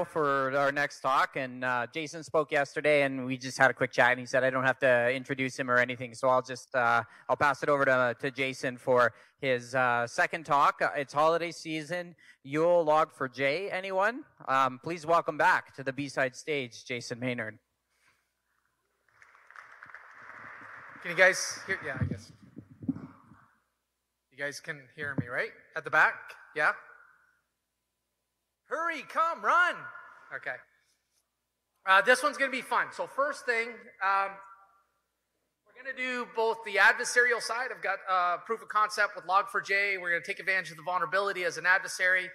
for our next talk, and Jason spoke yesterday, and we just had a quick chat, and he said I don't have to introduce him or anything, so I'll just I'll pass it over to Jason for his second talk. It's holiday season, Yule Log4J. Anyone? Please welcome back to the BSides stage, Jason Maynard. Can you guys hear? Yeah, I guess. You guys can hear me, right? At the back? Yeah? Hurry, come, run. Okay. This one's going to be fun. So first thing, we're going to do both the adversarial side. I've got proof of concept with Log4J. We're going to take advantage of the vulnerability as an adversary.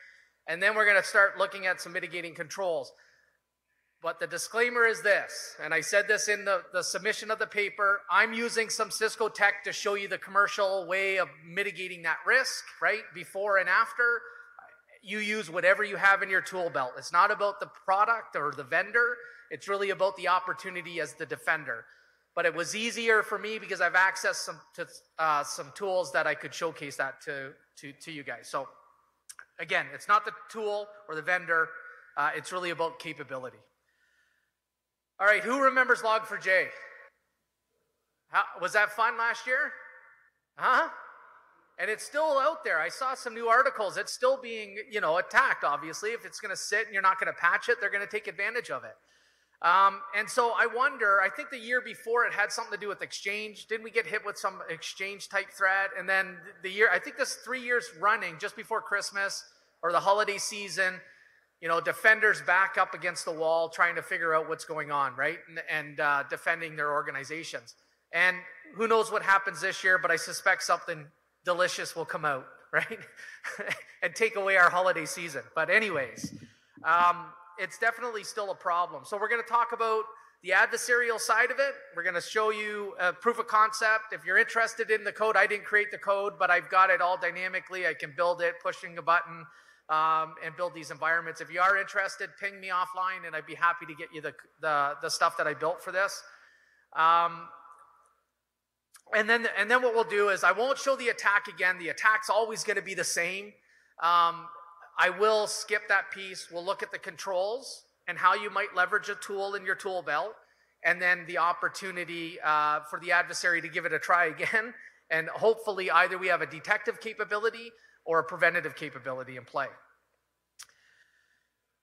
And then we're going to start looking at some mitigating controls. But the disclaimer is this, and I said this in the submission of the paper, I'm using some Cisco tech to show you the commercial way of mitigating that risk, right? Before and after. You use whatever you have in your tool belt. It's not about the product or the vendor. It's really about the opportunity as the defender. But it was easier for me because I've accessed some tools that I could showcase that to you guys. So again, it's not the tool or the vendor. It's really about capability. All right, who remembers Log4J? Was that fun last year? Huh? And it's still out there. I saw some new articles. It's still being, attacked, obviously. If it's going to sit and you're not going to patch it, they're going to take advantage of it. And so I wonder, I think the year before it had something to do with Exchange. Didn't we get hit with some Exchange type threat? And then I think this 3 years running, just before Christmas or the holiday season, defenders back up against the wall trying to figure out what's going on, right? And defending their organizations. And who knows what happens this year, but I suspect something delicious will come out, right? And take away our holiday season. But anyways, it's definitely still a problem. So we're going to talk about the adversarial side of it. We're going to show you a proof of concept. If you're interested in the code, I didn't create the code, but I've got it all dynamically. I can build it, pushing a button, and build these environments. If you are interested, ping me offline, and I'd be happy to get you the stuff that I built for this. And then what we'll do is I won't show the attack again. The attack's always going to be the same. I will skip that piece. We'll look at the controls and how you might leverage a tool in your tool belt, and then the opportunity for the adversary to give it a try again. And hopefully either we have a detective capability or a preventative capability in play.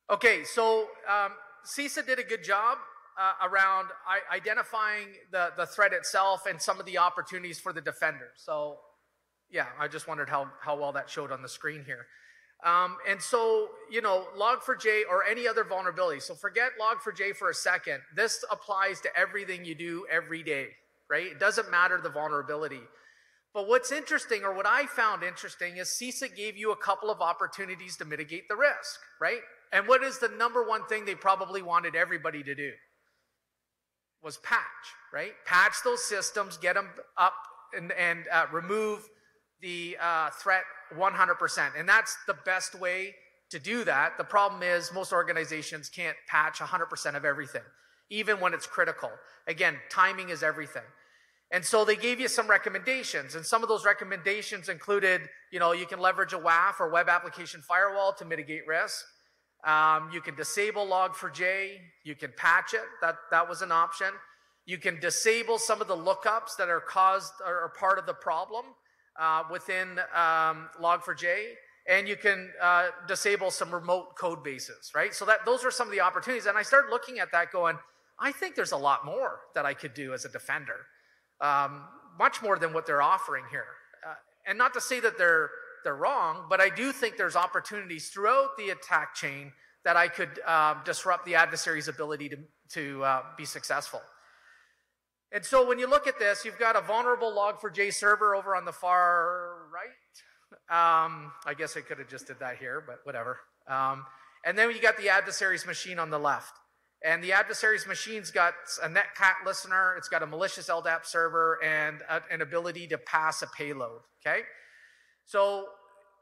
Okay, so CISA did a good job around identifying the threat itself and some of the opportunities for the defender. So yeah, I just wondered how well that showed on the screen here. And so, Log4j or any other vulnerability. So forget Log4j for a second. This applies to everything you do every day, right? It doesn't matter the vulnerability. But what's interesting, or what I found interesting, is CISA gave you a couple of opportunities to mitigate the risk, right? And what is the number one thing they probably wanted everybody to do? Was patch, right? Patch those systems, get them up, and remove the threat 100%. And that's the best way to do that. The problem is most organizations can't patch 100% of everything, even when it's critical. Again, timing is everything. And so they gave you some recommendations, and some of those recommendations included, you can leverage a WAF or web application firewall to mitigate risk. You can disable Log4j. You can patch it. That was an option. You can disable some of the lookups that are caused or part of the problem within Log4j, and you can disable some remote code bases, right? So those are some of the opportunities. And I started looking at that going, I think there's a lot more that I could do as a defender, much more than what they're offering here. And not to say that they're wrong, but I do think there's opportunities throughout the attack chain that I could disrupt the adversary's ability to be successful. And so when you look at this, you've got a vulnerable Log4j server over on the far right. I guess I could have just did that here, but whatever. And then you got the adversary's machine on the left. And the adversary's machine's got a netcat listener, it's got a malicious LDAP server, and an ability to pass a payload, okay? So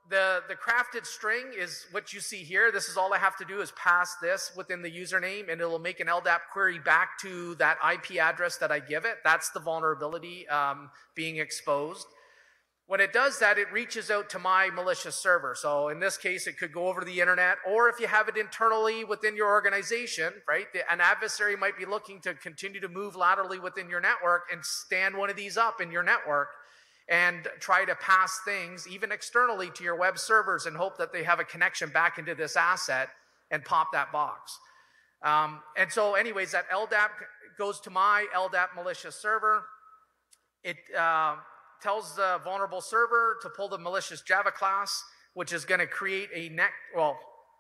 the crafted string is what you see here. This is all I have to do is pass this within the username, and it will make an LDAP query back to that IP address that I give it. That's the vulnerability being exposed. When it does that, it reaches out to my malicious server. So in this case, it could go over the internet, or if you have it internally within your organization, right? An adversary might be looking to continue to move laterally within your network and stand one of these up in your network and try to pass things even externally to your web servers and hope that they have a connection back into this asset and pop that box. And so anyways, that LDAP goes to my LDAP malicious server. It tells the vulnerable server to pull the malicious Java class, which is going to create a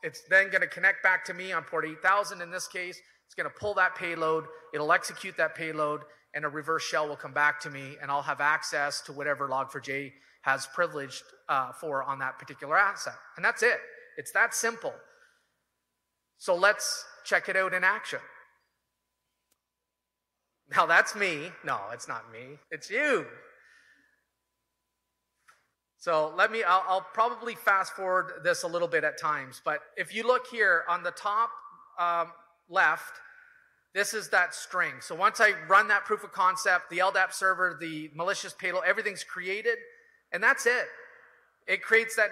it's then going to connect back to me on port 8000 in this case. It's going to pull that payload, it'll execute that payload, and a reverse shell will come back to me, and I'll have access to whatever Log4j has privileged for on that particular asset. And that's it. It's that simple. So let's check it out in action. Now that's me. No, it's not me. It's you. So I'll probably fast forward this a little bit at times, but if you look here on the top left, this is that string. So once I run that proof of concept, the LDAP server, the malicious payload, everything's created, and that's it. It creates that,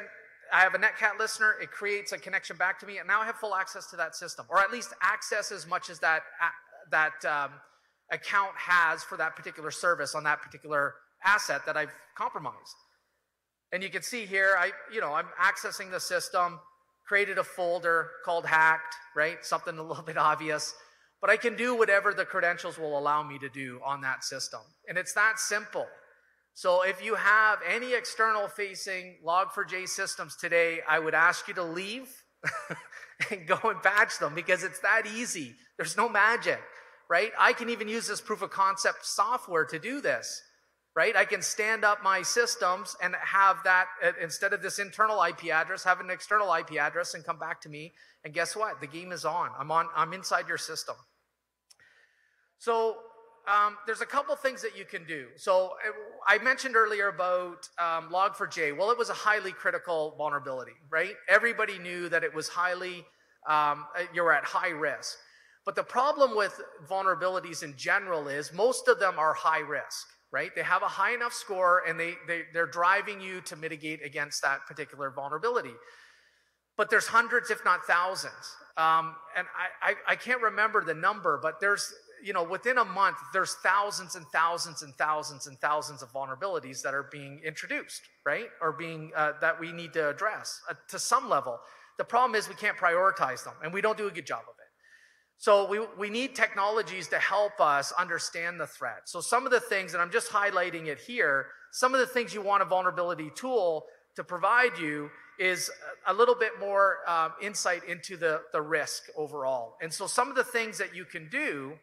I have a netcat listener, it creates a connection back to me, and now I have full access to that system, or at least access as much as that account has for that particular service on that particular asset that I've compromised. And you can see here, I'm accessing the system, created a folder called hacked, right? Something a little bit obvious. But I can do whatever the credentials will allow me to do on that system. And it's that simple. So if you have any external facing Log4j systems today, I would ask you to leave and go and patch them, because it's that easy. There's no magic, right? I can even use this proof of concept software to do this. Right? I can stand up my systems and have that, instead of this internal IP address, have an external IP address and come back to me. And guess what? The game is on. I'm inside your system. So there's a couple things that you can do. So I mentioned earlier about Log4j. Well, it was a highly critical vulnerability, right? Everybody knew that it was you were at high risk. But the problem with vulnerabilities in general is most of them are high risk. Right? They have a high enough score, and they're driving you to mitigate against that particular vulnerability. But there's hundreds, if not thousands. And I can't remember the number, but there's, within a month, there's thousands and thousands and thousands and thousands of vulnerabilities that are being introduced, right? Or being, that we need to address to some level. The problem is we can't prioritize them, and we don't do a good job of it. So we need technologies to help us understand the threat. So some of the things, and I'm just highlighting it here, some of the things you want a vulnerability tool to provide you is a little bit more insight into the risk overall. And so some of the things that you can do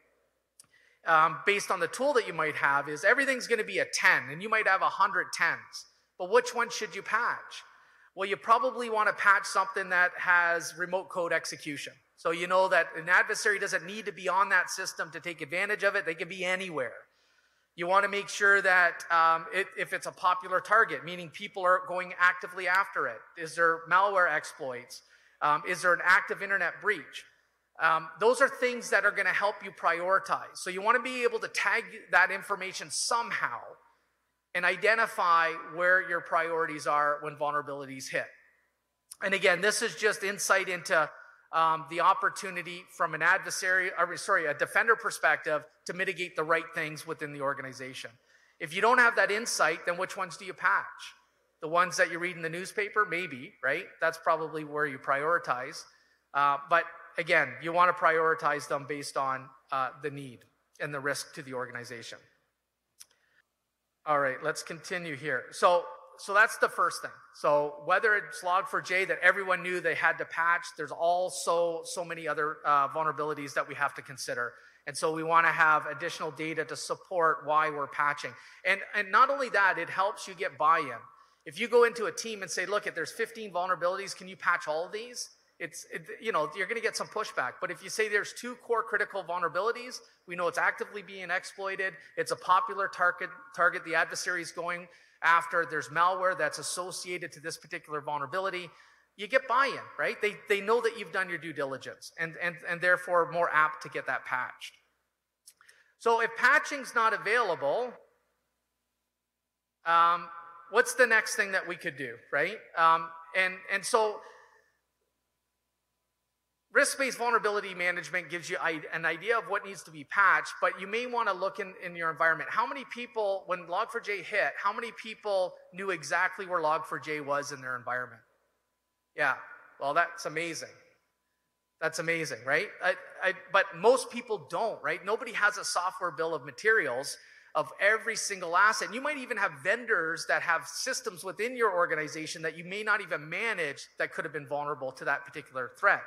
based on the tool that you might have is everything's going to be a 10, and you might have 100 10s. But which one should you patch? Well, you probably want to patch something that has remote code execution. So you know that an adversary doesn't need to be on that system to take advantage of it. They can be anywhere. You want to make sure that if it's a popular target, meaning people are going actively after it, is there malware exploits? Is there an active internet breach? Those are things that are going to help you prioritize. So you want to be able to tag that information somehow and identify where your priorities are when vulnerabilities hit. And again, this is just insight into the opportunity from a defender perspective to mitigate the right things within the organization. If you don't have that insight, then which ones do you patch? The ones that you read in the newspaper? Maybe, right? That's probably where you prioritize. But again, you want to prioritize them based on the need and the risk to the organization. All right, let's continue here. So that's the first thing. So whether it's Log4j that everyone knew they had to patch, there's also so many other vulnerabilities that we have to consider. And so we want to have additional data to support why we're patching. And not only that, it helps you get buy-in. If you go into a team and say, look, there's 15 vulnerabilities, can you patch all of these? You're going to get some pushback. But if you say there's 2 core critical vulnerabilities, we know it's actively being exploited, it's a popular target the adversary is going after, there's malware that's associated to this particular vulnerability, you get buy-in, right? They know that you've done your due diligence and therefore more apt to get that patched. So if patching's not available, what's the next thing that we could do, right? And so risk-based vulnerability management gives you an idea of what needs to be patched, but you may want to look in your environment. How many people, when Log4j hit, how many people knew exactly where Log4j was in their environment? Yeah, well, that's amazing. That's amazing, right? But most people don't, right? Nobody has a software bill of materials of every single asset. And you might even have vendors that have systems within your organization that you may not even manage that could have been vulnerable to that particular threat.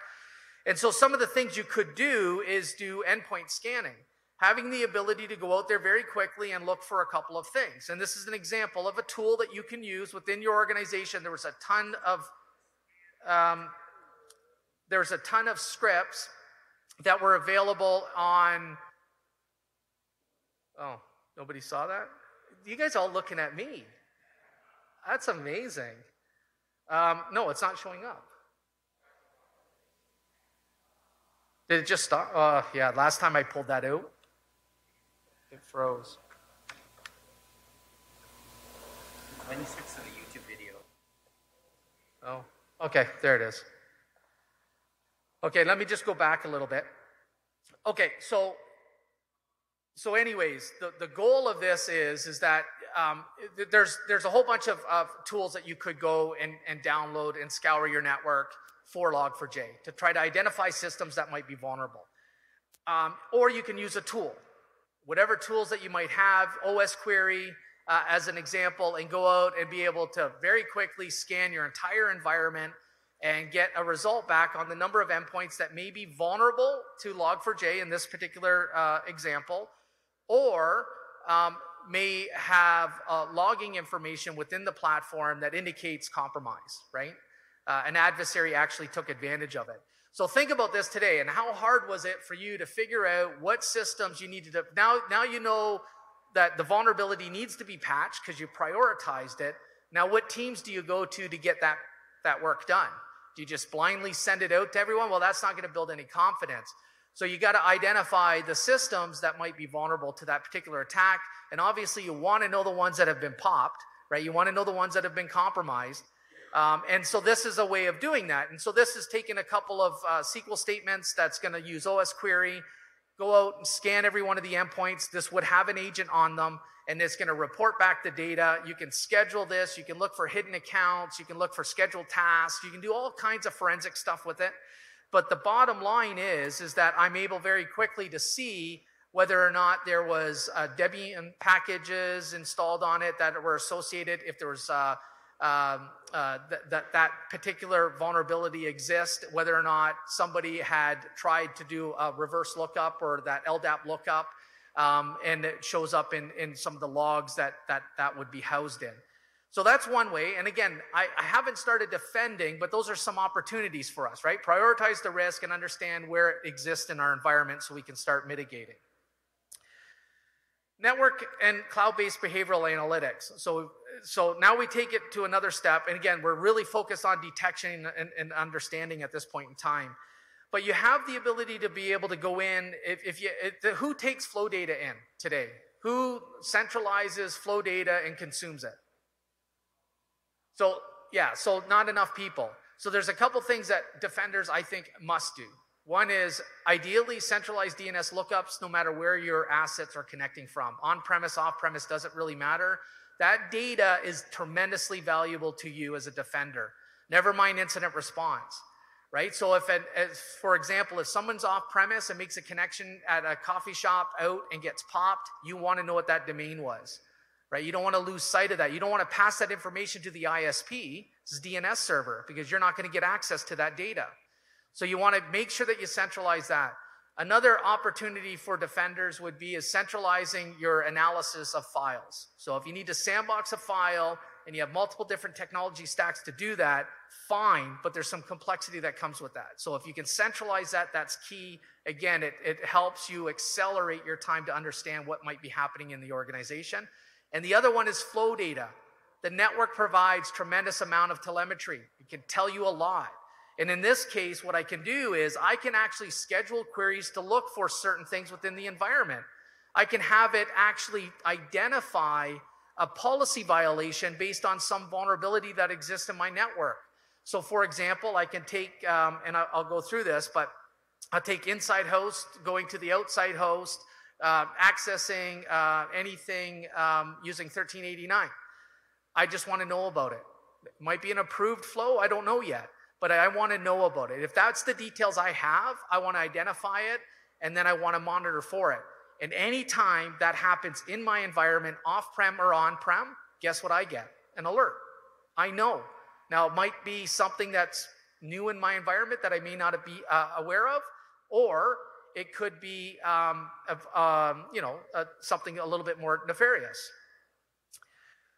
And so some of the things you could do is do endpoint scanning, having the ability to go out there very quickly and look for a couple of things. And this is an example of a tool that you can use within your organization. There was a ton of scripts that were available on, oh, nobody saw that? You guys all looking at me. That's amazing. No, it's not showing up. Did it just stop? Yeah, last time I pulled that out, it froze. 26 of the YouTube video. Oh, okay, there it is. Okay, let me just go back a little bit. Okay, so anyways, the goal of this is that there's a whole bunch of tools that you could go and download and scour your network for Log4j to try to identify systems that might be vulnerable. Or you can use a tool. Whatever tools that you might have, OS query as an example, and go out and be able to very quickly scan your entire environment and get a result back on the number of endpoints that may be vulnerable to Log4j in this particular example, or may have logging information within the platform that indicates compromise, right? An adversary actually took advantage of it. So think about this today, and how hard was it for you to figure out what systems you needed to, now you know that the vulnerability needs to be patched because you prioritized it. Now what teams do you go to get that work done? Do you just blindly send it out to everyone? Well, that's not going to build any confidence. So you got to identify the systems that might be vulnerable to that particular attack, and obviously you want to know the ones that have been popped, right? You want to know the ones that have been compromised. And so this is a way of doing that. And so this is taking a couple of SQL statements that's going to use OS query, go out and scan every one of the endpoints. This would have an agent on them, and it's going to report back the data. You can schedule this. You can look for hidden accounts. You can look for scheduled tasks. You can do all kinds of forensic stuff with it. But the bottom line is that I'm able very quickly to see whether or not there was Debian packages installed on it that were associated, if there was that particular vulnerability exists, whether or not somebody had tried to do a reverse lookup or that LDAP lookup, and it shows up in some of the logs that would be housed in. So that's one way. And again, I haven't started defending, but those are some opportunities for us, right? Prioritize the risk and understand where it exists in our environment so we can start mitigating. Network and cloud-based behavioral analytics. So now we take it to another step. And again, we're really focused on detection and understanding at this point in time. But you have the ability to be able to go in, who takes flow data in today? Who centralizes flow data and consumes it? So yeah, so not enough people. So there's a couple things that defenders, I think, must do. One is ideally centralized DNS lookups, no matter where your assets are connecting from. On-premise, off-premise, doesn't really matter. That data is tremendously valuable to you as a defender. Never mind incident response, right? So for example, if someone's off-premise and makes a connection at a coffee shop out and gets popped, you want to know what that domain was, right? You don't want to lose sight of that. You don't want to pass that information to the ISP, this DNS server, because you're not going to get access to that data. So you want to make sure that you centralize that. Another opportunity for defenders would be centralizing your analysis of files. So if you need to sandbox a file and you have multiple different technology stacks to do that, fine, but there's some complexity that comes with that. So if you can centralize that, that's key. Again, it helps you accelerate your time to understand what might be happening in the organization. And the other one is flow data. The network provides tremendous amount of telemetry. It can tell you a lot. And in this case, what I can do is I can actually schedule queries to look for certain things within the environment. I can have it actually identify a policy violation based on some vulnerability that exists in my network. So for example, I can take, and I'll go through this, but I'll take inside host going to the outside host, accessing anything using 1389. I just want to know about it. It might be an approved flow, I don't know yet, but I want to know about it. If that's the details I have, I want to identify it, and then I want to monitor for it. And anytime that happens in my environment, off-prem or on-prem, guess what I get? An alert. I know. Now, it might be something that's new in my environment that I may not be aware of, or it could be something a little bit more nefarious.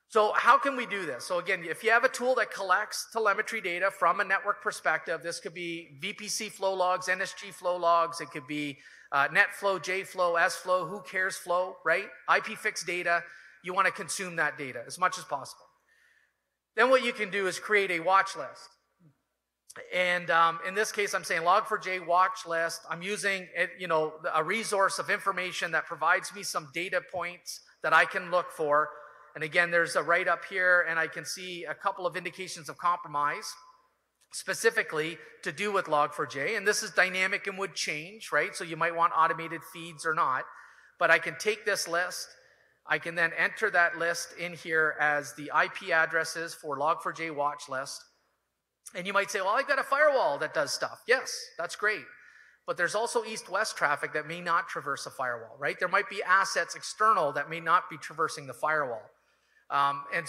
So how can we do this? So again, if you have a tool that collects telemetry data from a network perspective, this could be VPC flow logs, NSG flow logs, it could be NetFlow, JFlow, SFlow, who cares flow, right? IPFix data, you want to consume that data as much as possible. Then what you can do is create a watch list. And in this case, I'm saying Log4j watch list. I'm using a resource of information that provides me some data points that I can look for. And again, there's a write-up here, and I can see a couple of indications of compromise, specifically to do with Log4j. And this is dynamic and would change, right? So you might want automated feeds or not. But I can take this list. I can then enter that list in here as the IP addresses for Log4j watch list. And you might say, well, I've got a firewall that does stuff. Yes, that's great. But there's also east-west traffic that may not traverse a firewall, right? There might be assets external that may not be traversing the firewall. And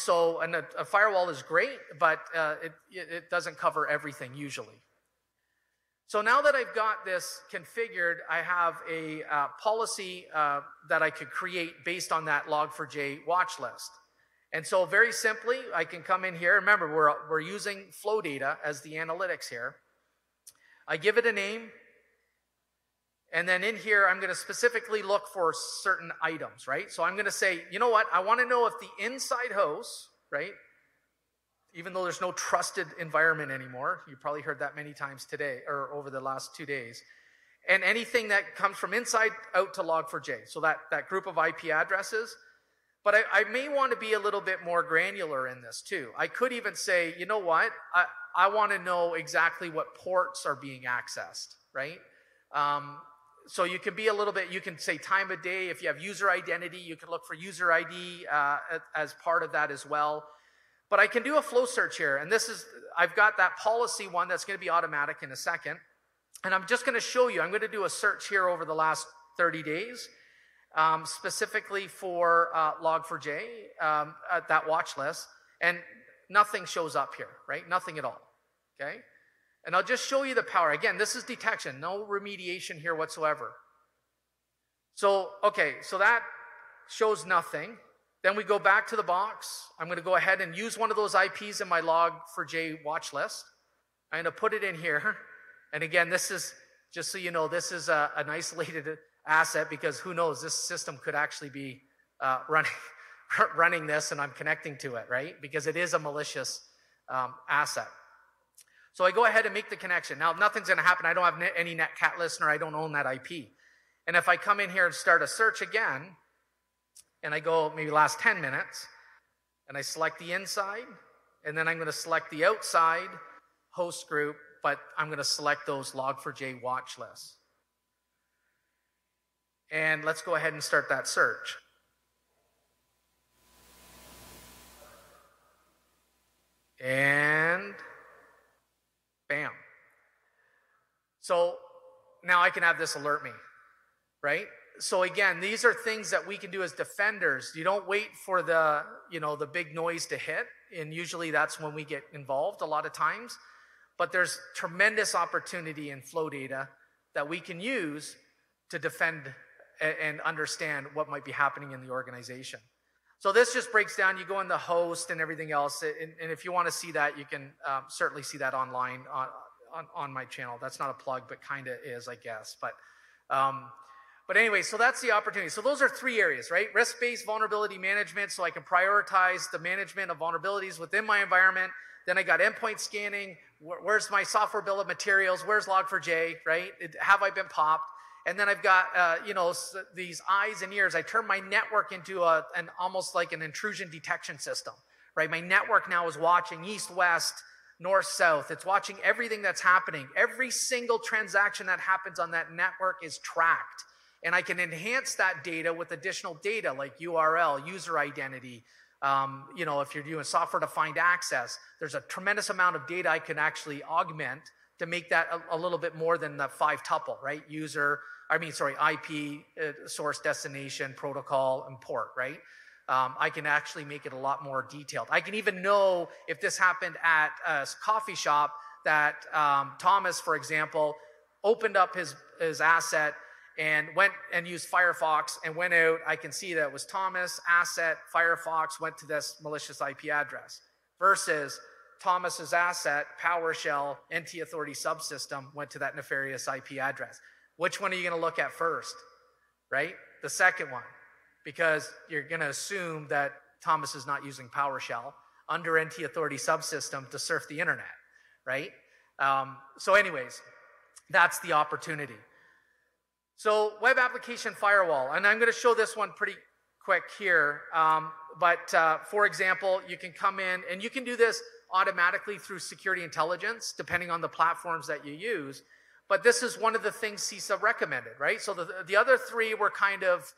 a firewall is great, but it doesn't cover everything usually. So now that I've got this configured, I have a policy that I could create based on that Log4j watch list. And so very simply, I can come in here. Remember, we're using flow data as the analytics here. I give it a name. And then in here, I'm going to specifically look for certain items, right? So I'm going to say, you know what? I want to know if the inside host, right? Even though there's no trusted environment anymore. You probably heard that many times today or over the last 2 days. And anything that comes from inside out to Log4j. So that group of IP addresses. But I may want to be a little bit more granular in this too. I could even say, you know what? I want to know exactly what ports are being accessed, right? So you can be a little bit, you can say time of day. If you have user identity, you can look for user ID as part of that as well. But I can do a flow search here. And I've got that policy one that's going to be automatic in a second. And I'm just going to show you, I'm going to do a search here over the last 30 days, specifically for Log4j, that watch list. And nothing shows up here, right? Nothing at all, okay? And I'll just show you the power. Again, this is detection, no remediation here whatsoever. So, okay, so that shows nothing. Then we go back to the box. I'm going to go ahead and use one of those IPs in my Log4j watch list. I'm going to put it in here. And again, this is, just so you know, this is an isolated asset because who knows, this system could actually be running this and I'm connecting to it, right? Because it is a malicious asset. So I go ahead and make the connection. Now, nothing's going to happen. I don't have any netcat listener. I don't own that IP. And if I come in here and start a search again, and I go maybe last 10 minutes, and I select the inside, and then I'm going to select the outside host group, but I'm going to select those Log4j watch lists. And let's go ahead and start that search. And bam. So now I can have this alert me, right? So again, these are things that we can do as defenders. You don't wait for the big noise to hit, and usually that's when we get involved a lot of times. But there's tremendous opportunity in flow data that we can use to defend and understand what might be happening in the organization. So this just breaks down, you go in the host and everything else, and if you want to see that, you can certainly see that online on my channel. That's not a plug, but kind of is, I guess. But anyway, so that's the opportunity. So those are 3 areas, right? Risk-based vulnerability management, so I can prioritize the management of vulnerabilities within my environment. Then I got endpoint scanning. Where's my software bill of materials? Where's Log4j, right? Have I been popped? and then I've got these eyes and ears. I turn my network into an almost like an intrusion detection system, right? My network now is watching east, west, north, south. It's watching everything that's happening. Every single transaction that happens on that network is tracked. And I can enhance that data with additional data like URL, user identity. If you're doing software-defined access, there's a tremendous amount of data I can actually augment to make that a little bit more than the 5-tuple, right? IP, source, destination, protocol, and port, right? I can actually make it a lot more detailed. I can even know if this happened at a coffee shop that Thomas, for example, opened up his asset and went and used Firefox and went out. I can see that it was Thomas, asset, Firefox, went to this malicious IP address versus Thomas's asset, PowerShell, NT Authority subsystem went to that nefarious IP address. Which one are you going to look at first, right? The second one, because you're going to assume that Thomas is not using PowerShell under NT Authority subsystem to surf the internet, right? So anyways, that's the opportunity. So web application firewall, and I'm going to show this one pretty quick here. For example, you can come in and you can do this automatically through security intelligence, depending on the platforms that you use. But this is one of the things CISA recommended, right? So the other three were kind of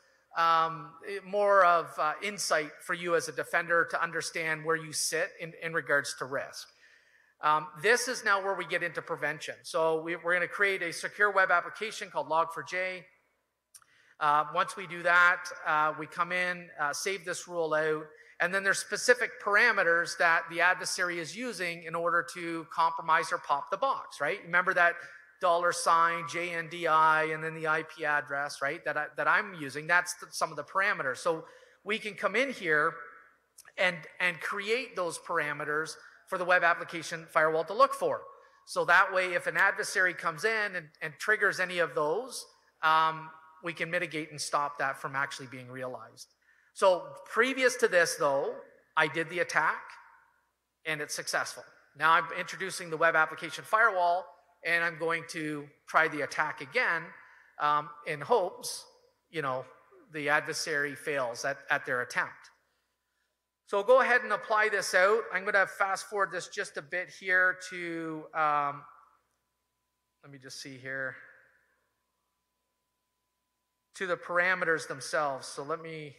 more of insight for you as a defender to understand where you sit in regards to risk. This is now where we get into prevention. So we're going to create a secure web application called Log4J. Once we do that, we come in, save this rule out, and then there's specific parameters that the adversary is using in order to compromise or pop the box, right? Remember that $, JNDI, and then the IP address, right, that I'm using. That's some of the parameters. So we can come in here and create those parameters for the web application firewall to look for. So that way, if an adversary comes in and triggers any of those, we can mitigate and stop that from actually being realized. So previous to this, though, I did the attack, and it's successful. Now I'm introducing the web application firewall, and I'm going to try the attack again in hopes, the adversary fails at their attempt. So go ahead and apply this out. I'm going to fast forward this just a bit here to, let me just see here, to the parameters themselves. So a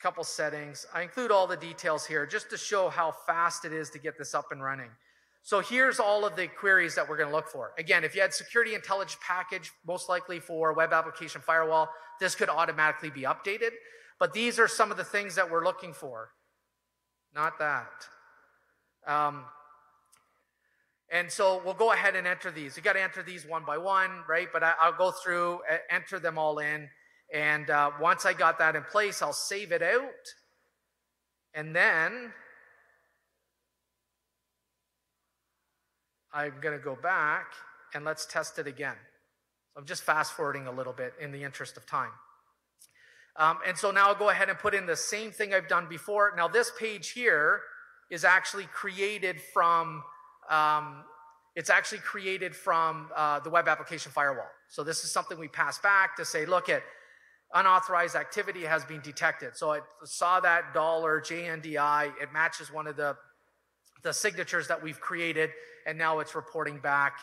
couple settings. I include all the details here just to show how fast it is to get this up and running. So here's all of the queries that we're going to look for. Again, if you had security intelligence package, most likely for web application firewall, this could automatically be updated. But these are some of the things that we're looking for. Not that. And so we'll go ahead and enter these. You got to enter these one by one, right? But I'll go through, enter them all in. And once I got that in place, I'll save it out. And then I'm going to go back and let's test it again. So I'm just fast forwarding a little bit in the interest of time. And so now I'll go ahead and put in the same thing I've done before. Now this page here is actually created from, the web application firewall. So this is something we pass back to say, look, unauthorized activity has been detected. So I saw that $JNDI. It matches one of the signatures that we've created, and now it's reporting back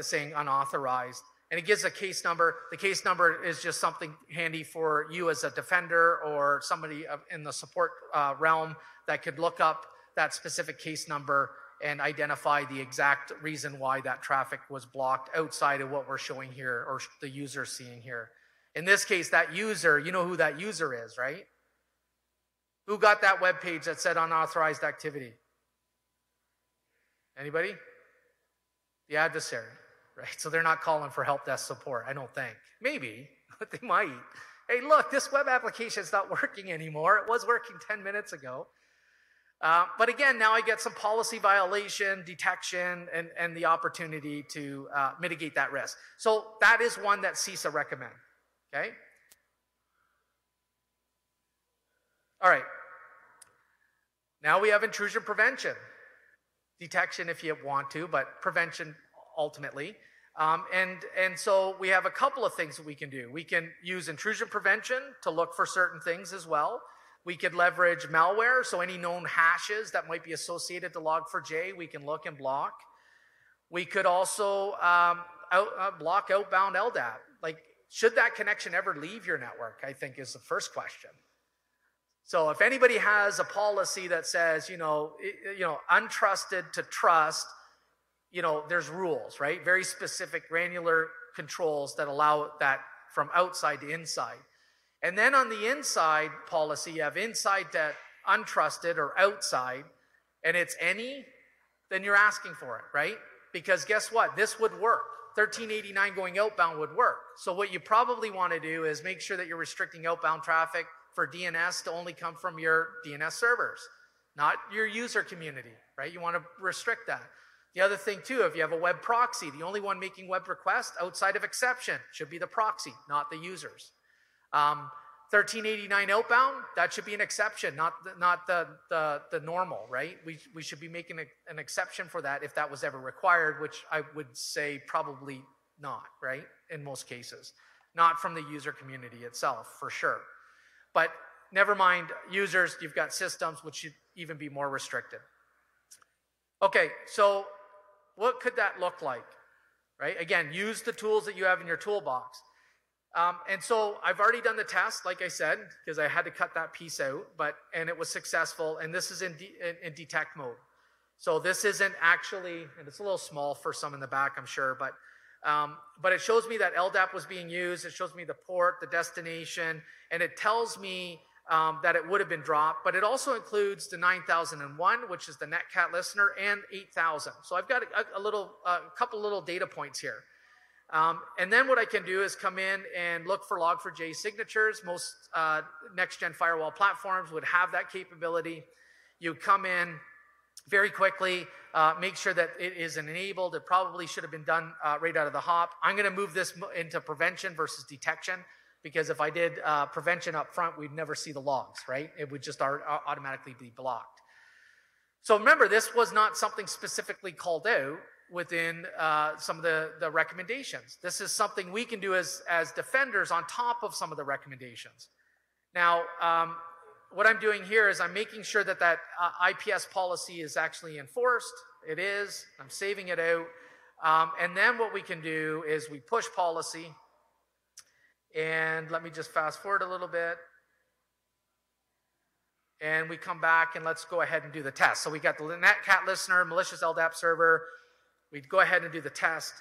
saying unauthorized. And it gives a case number. The case number is just something handy for you as a defender or somebody in the support realm that could look up that specific case number and identify the exact reason why that traffic was blocked outside of what we're showing here or the user seeing here. In this case, that user, you know who that user is, right? Who got that web page that said unauthorized activity? Anybody? The adversary. Right, so they're not calling for help desk support, I don't think. Maybe, but they might. Hey, look, this web application is not working anymore. It was working 10 minutes ago. But again, now I get some policy violation, detection, and the opportunity to mitigate that risk. So that is one that CISA recommend, okay? All right. Now we have intrusion prevention. Detection if you want to, but prevention ultimately. And so we have a couple of things that we can do. We can use intrusion prevention to look for certain things as well. We could leverage malware, so any known hashes that might be associated to Log4j, we can look and block. We could also block outbound LDAP. Like, should that connection ever leave your network, I think is the first question. So if anybody has a policy that says, untrusted to trust, there's rules, right? Very specific granular controls that allow that from outside to inside. And then on the inside policy, you have inside to untrusted or outside, and it's any, then you're asking for it, right? Because guess what? This would work. 1389 going outbound would work. So what you probably want to do is make sure that you're restricting outbound traffic for DNS to only come from your DNS servers, not your user community, right? You want to restrict that. The other thing too, if you have a web proxy, the only one making web requests outside of exception should be the proxy, not the users. 1389 outbound, that should be an exception, not the normal, right? We should be making an exception for that if that was ever required, which I would say probably not, right? In most cases. Not from the user community itself, for sure. But never mind users, you've got systems which should even be more restricted. Okay, so what could that look like, right? Again, use the tools that you have in your toolbox. And so I've already done the test, like I said, because I had to cut that piece out, and it was successful. And this is in detect mode. So this isn't actually, and it's a little small for some in the back, I'm sure, but it shows me that LDAP was being used. It shows me the port, the destination, and it tells me that it would have been dropped. But it also includes the 9001, which is the netcat listener, and 8000. So I've got a couple little data points here. And then what I can do is come in and look for Log4j signatures. Most next-gen firewall platforms would have that capability. You come in very quickly, make sure that it is enabled. It probably should have been done right out of the hop. I'm going to move this into prevention versus detection, because if I did prevention up front, we'd never see the logs, right? It would just automatically be blocked. So remember, this was not something specifically called out within some of the recommendations. This is something we can do as defenders on top of some of the recommendations. Now, what I'm doing here is I'm making sure that IPS policy is actually enforced. It is. I'm saving it out. And then what we can do is we push policy. And let me just fast forward a little bit. And we come back and let's go ahead and do the test. So we got the netcat listener, malicious LDAP server. We'd go ahead and do the test,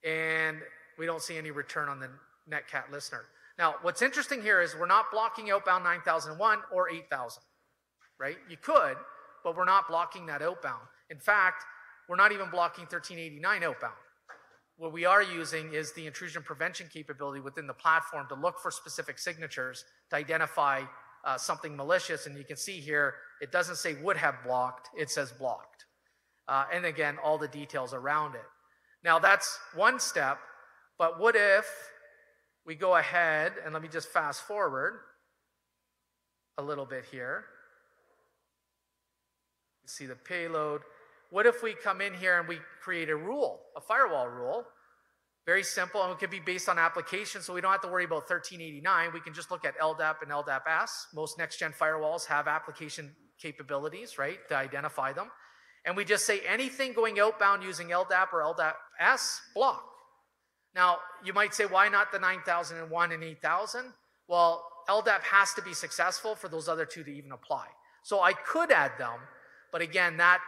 and we don't see any return on the netcat listener. Now, what's interesting here is we're not blocking outbound 9001 or 8000, right? You could, but we're not blocking that outbound. In fact, we're not even blocking 1389 outbound. What we are using is the intrusion prevention capability within the platform to look for specific signatures to identify something malicious, and you can see here, it doesn't say would have blocked, it says blocked. And again, all the details around it. Now that's one step, but what if we go ahead, and let me just fast forward a little bit here. You see the payload. What if we come in here and we create a rule, a firewall rule? Very simple, and it could be based on application, so we don't have to worry about 1389. We can just look at LDAP and LDAP-S. Most next-gen firewalls have application capabilities, right, to identify them. And we just say anything going outbound using LDAP or LDAP-S, block. Now, you might say, why not the 9001 and 8000? Well, LDAP has to be successful for those other two to even apply. So I could add them, but again, that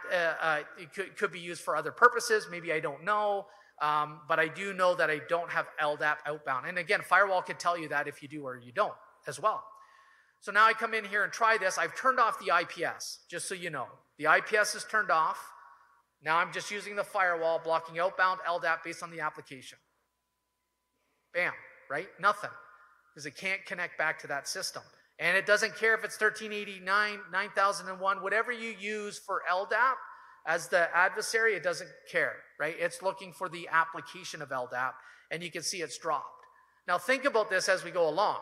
it could be used for other purposes. Maybe I don't know, but I do know that I don't have LDAP outbound. And again, firewall could tell you that if you do or you don't as well. So now I come in here and try this. I've turned off the IPS, just so you know. The IPS is turned off. Now I'm just using the firewall, blocking outbound LDAP based on the application. Bam, right? Nothing, because it can't connect back to that system. And it doesn't care if it's 1389, 9001, whatever you use for LDAP as the adversary, it doesn't care, right? It's looking for the application of LDAP, and you can see it's dropped. Now think about this as we go along.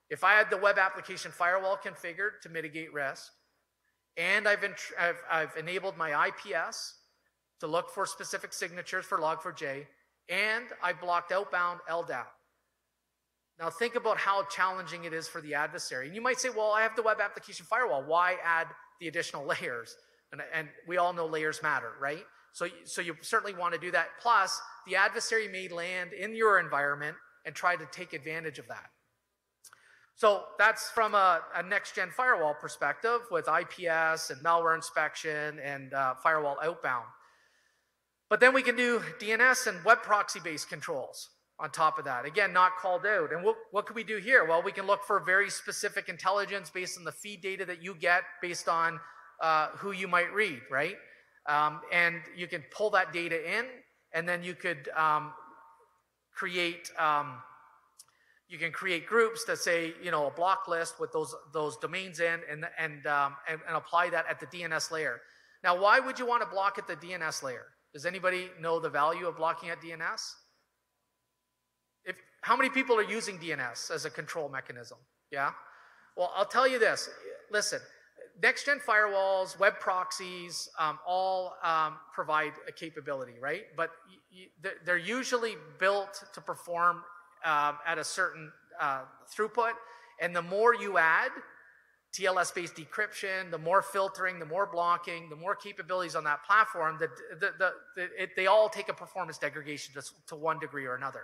If I had the web application firewall configured to mitigate risk, and I've enabled my IPS to look for specific signatures for Log4j, and I blocked outbound LDAP. Now think about how challenging it is for the adversary. And you might say, well, I have the web application firewall. Why add the additional layers? And we all know layers matter, right? So you certainly want to do that. Plus, the adversary may land in your environment and try to take advantage of that. So that's from a next-gen firewall perspective with IPS and malware inspection and firewall outbound. But then we can do DNS and web proxy-based controls on top of that. Again, not called out. And what can we do here? Well, we can look for very specific intelligence based on the feed data that you get based on who you might read, right? And you can pull that data in, and then you could create groups that say, a block list with those domains in, and apply that at the DNS layer. Now, why would you want to block at the DNS layer? Does anybody know the value of blocking at DNS? How many people are using DNS as a control mechanism? Yeah? Well, I'll tell you this. Listen, next-gen firewalls, web proxies, all provide a capability, right? But they're usually built to perform at a certain throughput. And the more you add TLS-based decryption, the more filtering, the more blocking, the more capabilities on that platform, they all take a performance degradation to one degree or another.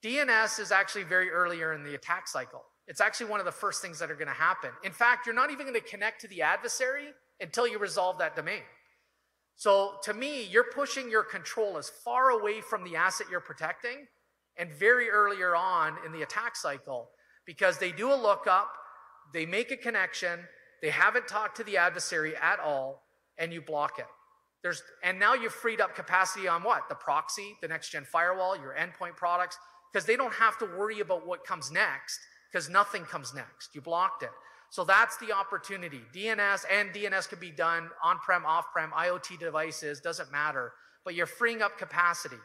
DNS is actually very earlier in the attack cycle. It's actually one of the first things that are going to happen. In fact, you're not even going to connect to the adversary until you resolve that domain. So to me, you're pushing your control as far away from the asset you're protecting and very earlier on in the attack cycle, because they do a lookup, they make a connection, they haven't talked to the adversary at all, and you block it. And now you've freed up capacity on what? The proxy, the next-gen firewall, your endpoint products, because they don't have to worry about what comes next, because nothing comes next. You blocked it. So that's the opportunity. DNS can be done on-prem, off-prem, IoT devices, doesn't matter, but you're freeing up capacity.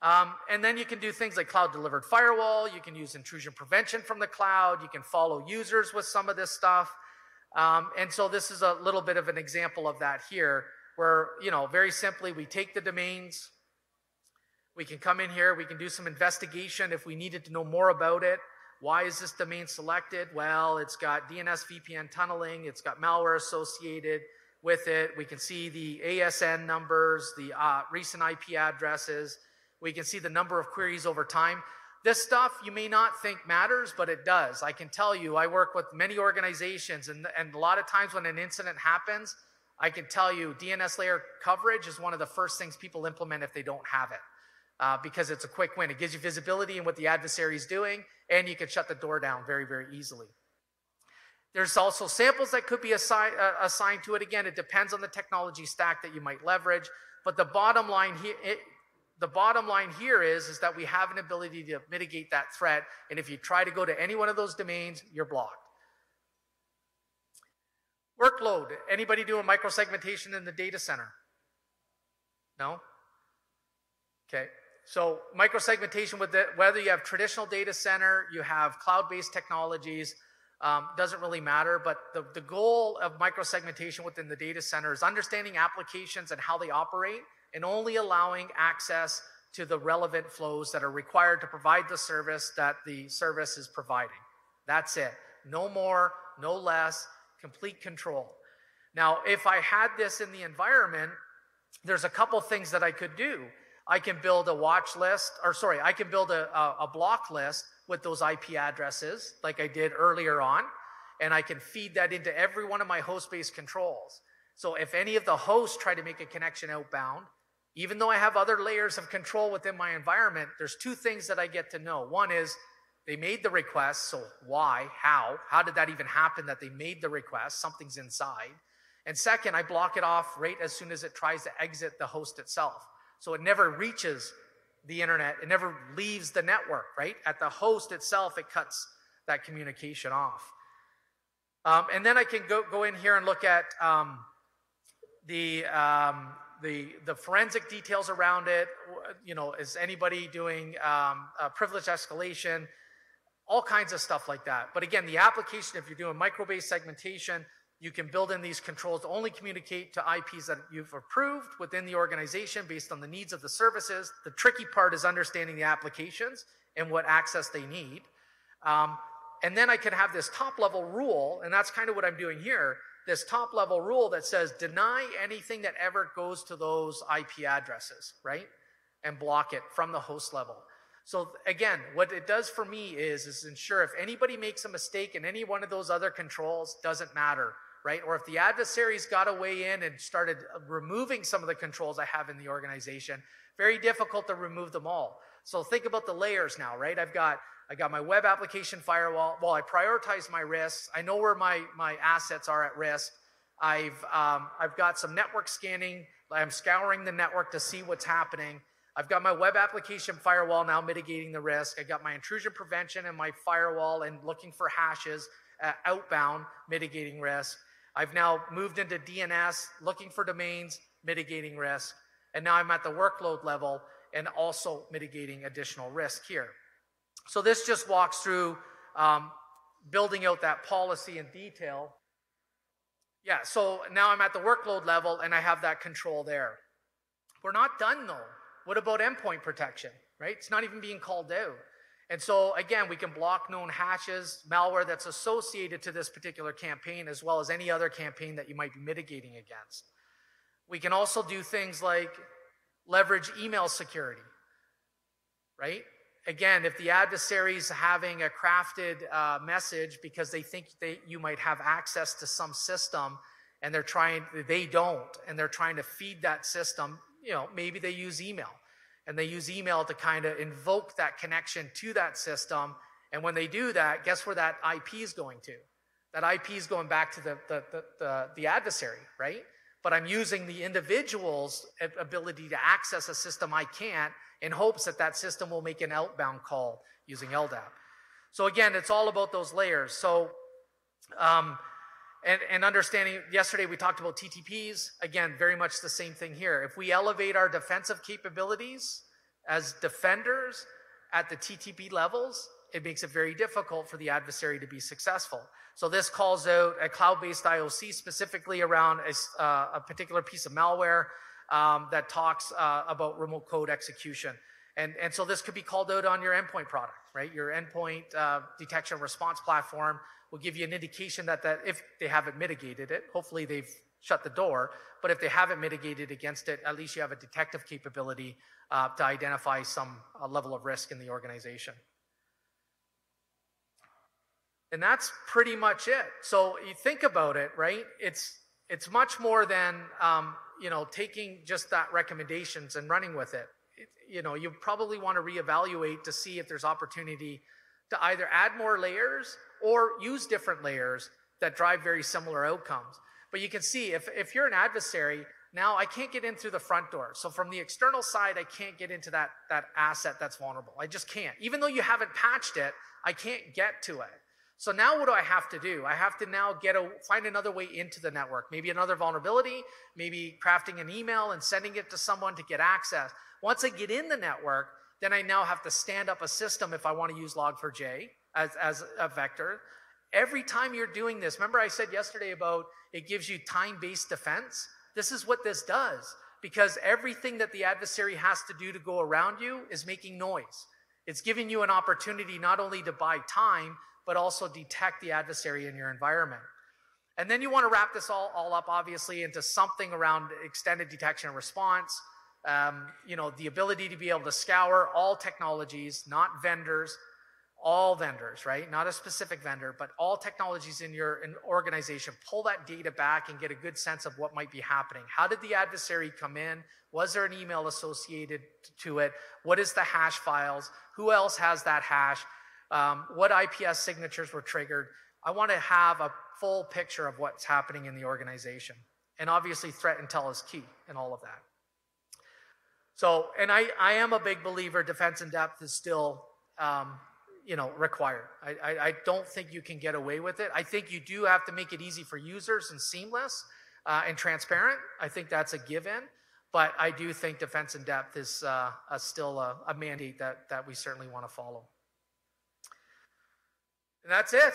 And then you can do things like cloud-delivered firewall. You can use intrusion prevention from the cloud. You can follow users with some of this stuff. And so this is a little bit of an example of that here, where, very simply, we take the domains. We can come in here. We can do some investigation if we needed to know more about it. Why is this domain selected? Well, it's got DNS VPN tunneling. It's got malware associated with it. We can see the ASN numbers, the recent IP addresses. We can see the number of queries over time. This stuff you may not think matters, but it does. I can tell you, I work with many organizations, and a lot of times when an incident happens, I can tell you DNS layer coverage is one of the first things people implement if they don't have it. Because it's a quick win. It gives you visibility in what the adversary is doing, and you can shut the door down very, very easily. There's also samples that could be assigned to it. Again, it depends on the technology stack that you might leverage, but the bottom line here is that we have an ability to mitigate that threat, and if you try to go to any one of those domains, you're blocked. Workload. Anybody doing microsegmentation in the data center? No? Okay. So microsegmentation, whether you have traditional data center, you have cloud-based technologies, doesn't really matter. But the goal of microsegmentation within the data center is understanding applications and how they operate, and only allowing access to the relevant flows that are required to provide the service that the service is providing. That's it. No more, no less, complete control. Now, if I had this in the environment, there's a couple things that I could do. I can build a I can build a block list with those IP addresses like I did earlier on, and I can feed that into every one of my host-based controls. So if any of the hosts try to make a connection outbound, even though I have other layers of control within my environment, there's two things that I get to know. One is they made the request, so why, how did that even happen that they made the request? Something's inside. And second, I block it off right as soon as it tries to exit the host itself. So it never reaches the internet. It never leaves the network, right? At the host itself, it cuts that communication off. And then I can go in here and look at the forensic details around it. Is anybody doing privilege escalation? All kinds of stuff like that. But again, the application, if you're doing micro-based segmentation, You can build in these controls to only communicate to IPs that you've approved within the organization based on the needs of the services. The tricky part is understanding the applications and what access they need. And then I could have this top-level rule, and that's kind of what I'm doing here, this top-level rule that says deny anything that ever goes to those IP addresses, right? And block it from the host level. So again, what it does for me is ensure if anybody makes a mistake in any one of those other controls, doesn't matter, right? Or if the adversaries got a way in and started removing some of the controls I have in the organization, very difficult to remove them all. So think about the layers now, right? I got my web application firewall. Well, I prioritize my risks. I know where my assets are at risk. I've got some network scanning. I'm scouring the network to see what's happening. I've got my web application firewall now mitigating the risk. I got my intrusion prevention and my firewall and looking for hashes outbound, mitigating risk. I've now moved into DNS, looking for domains, mitigating risk. And now I'm at the workload level and also mitigating additional risk here. So this just walks through building out that policy in detail. Yeah, so now I'm at the workload level and I have that control there. We're not done though. What about endpoint protection, right? It's not even being called out. And so again, we can block known hashes, malware that's associated to this particular campaign, as well as any other campaign that you might be mitigating against. We can also do things like leverage email security, right? Again, if the adversary's having a crafted message because they think you might have access to some system and they don't, and they're trying to feed that system, maybe they use email. And they use email to kind of invoke that connection to that system. And when they do that, guess where that IP is going to? That IP is going back to the adversary, right? But I'm using the individual's ability to access a system I can't in hopes that that system will make an outbound call using LDAP. So again, it's all about those layers. So, and understanding, yesterday we talked about TTPs. Again, very much the same thing here. If we elevate our defensive capabilities as defenders at the TTP levels, it makes it very difficult for the adversary to be successful. So this calls out a cloud-based IOC specifically around a particular piece of malware that talks about remote code execution. And so this could be called out on your endpoint product, right? Your endpoint detection response platform will give you an indication that if they haven't mitigated it, hopefully they've shut the door, but if they haven't mitigated against it, at least you have a detective capability to identify some level of risk in the organization. And that's pretty much it. So you think about it, right? It's much more than taking just that recommendations and running with it. You probably want to reevaluate to see if there's opportunity to either add more layers or use different layers that drive very similar outcomes. But you can see if you're an adversary, now I can't get in through the front door. So from the external side, I can't get into that asset that's vulnerable. I just can't. Even though you haven't patched it, I can't get to it. So now what do I have to do? I have to now find another way into the network. Maybe another vulnerability, maybe crafting an email and sending it to someone to get access. Once I get in the network, then I now have to stand up a system if I want to use Log4J as a vector. Every time you're doing this, remember I said yesterday about it gives you time-based defense? This is what this does, because everything that the adversary has to do to go around you is making noise. It's giving you an opportunity not only to buy time, but also detect the adversary in your environment. And then you want to wrap this all up, obviously, into something around extended detection and response, the ability to be able to scour all technologies, not vendors, all vendors, right? Not a specific vendor, but all technologies in your organization. Pull that data back and get a good sense of what might be happening. How did the adversary come in? Was there an email associated to it? What is the hash files? Who else has that hash? What IPS signatures were triggered? I want to have a full picture of what's happening in the organization. And obviously threat intel is key in all of that. So, and I am a big believer defense in depth is still required. I don't think you can get away with it. I think you do have to make it easy for users and seamless and transparent. I think that's a given. But I do think defense in depth is still a mandate that we certainly want to follow. And that's it.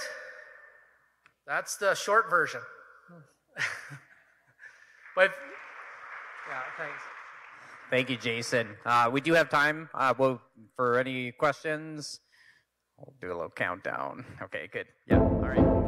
That's the short version. But yeah, thanks. Thank you, Jason. We do have time for any questions. We'll do a little countdown. Okay, good. Yeah, all right.